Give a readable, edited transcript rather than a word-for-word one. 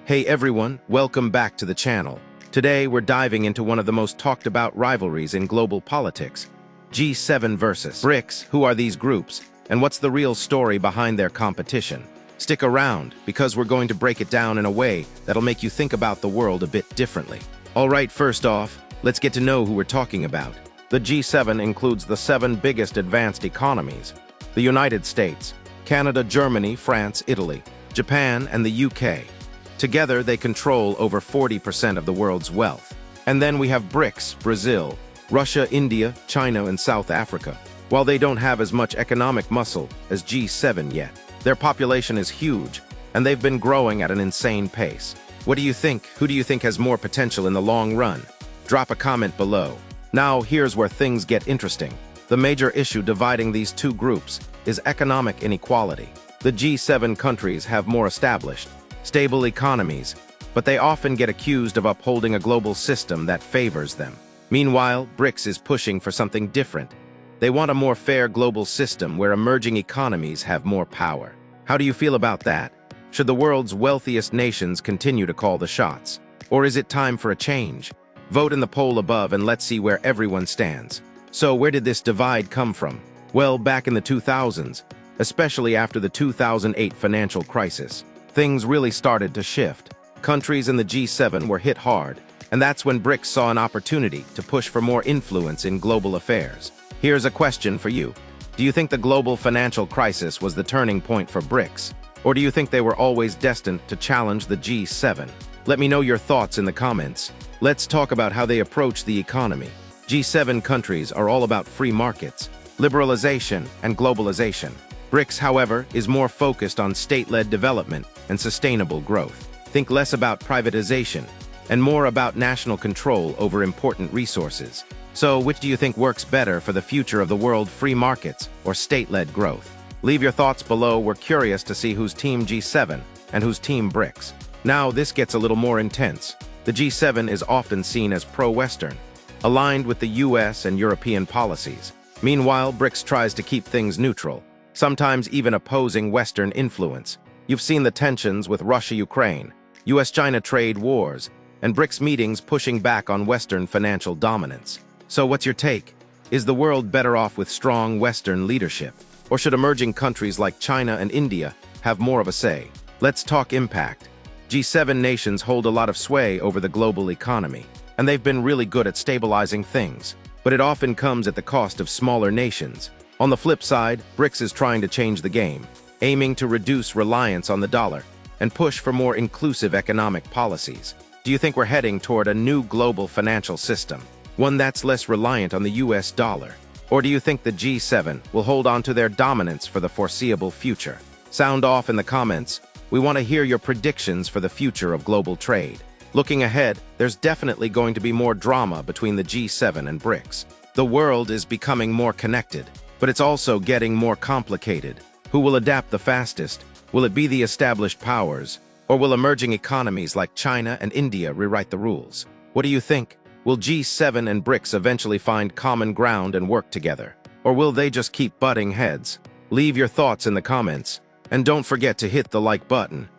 Hey everyone, welcome back to the channel. Today we're diving into one of the most talked about rivalries in global politics, G7 versus Brics. Who are these groups, and what's the real story behind their competition? Stick around, because we're going to break it down in a way that'll make you think about the world a bit differently. Alright, first off, let's get to know who we're talking about. The G7 includes the 7 biggest advanced economies: the United States, Canada, Germany, France, Italy, Japan, and the UK. Together, they control over 40% of the world's wealth. And then we have Brics: Brazil, Russia, India, China, and South Africa. While they don't have as much economic muscle as G7 yet, their population is huge, and they've been growing at an insane pace. What do you think? Who do you think has more potential in the long run? Drop a comment below. Now, here's where things get interesting. The major issue dividing these two groups is economic inequality. The G7 countries have more established, stable economies, but they often get accused of upholding a global system that favors them. Meanwhile, Brics is pushing for something different. They want a more fair global system where emerging economies have more power. How do you feel about that? Should the world's wealthiest nations continue to call the shots? Or is it time for a change? Vote in the poll above and let's see where everyone stands. So where did this divide come from? Well, back in the 2000s, especially after the 2008 financial crisis, things really started to shift. Countries in the G7 were hit hard, and that's when Brics saw an opportunity to push for more influence in global affairs. Here's a question for you. Do you think the global financial crisis was the turning point for Brics? Or do you think they were always destined to challenge the G7? Let me know your thoughts in the comments. Let's talk about how they approach the economy. G7 countries are all about free markets, liberalization, and globalization. Brics, however, is more focused on state-led development and sustainable growth. Think less about privatization and more about national control over important resources. So, which do you think works better for the future of the world: free markets or state-led growth? Leave your thoughts below. We're curious to see who's Team G7 and who's Team Brics. Now, this gets a little more intense. The G7 is often seen as pro-Western, aligned with the US and European policies. Meanwhile, Brics tries to keep things neutral, sometimes even opposing Western influence. You've seen the tensions with Russia-Ukraine, US-China trade wars, and Brics meetings pushing back on Western financial dominance. So what's your take? Is the world better off with strong Western leadership? Or should emerging countries like China and India have more of a say? Let's talk impact. G7 nations hold a lot of sway over the global economy, and they've been really good at stabilizing things. But it often comes at the cost of smaller nations. On the flip side, Brics is trying to change the game, aiming to reduce reliance on the dollar and push for more inclusive economic policies. Do you think we're heading toward a new global financial system, one that's less reliant on the US dollar? Or do you think the G7 will hold on to their dominance for the foreseeable future? Sound off in the comments. We want to hear your predictions for the future of global trade. Looking ahead, there's definitely going to be more drama between the G7 and Brics. The world is becoming more connected, but it's also getting more complicated. Who will adapt the fastest? Will it be the established powers? Or will emerging economies like China and India rewrite the rules? What do you think? Will G7 and Brics eventually find common ground and work together? Or will they just keep butting heads? Leave your thoughts in the comments. And don't forget to hit the like button.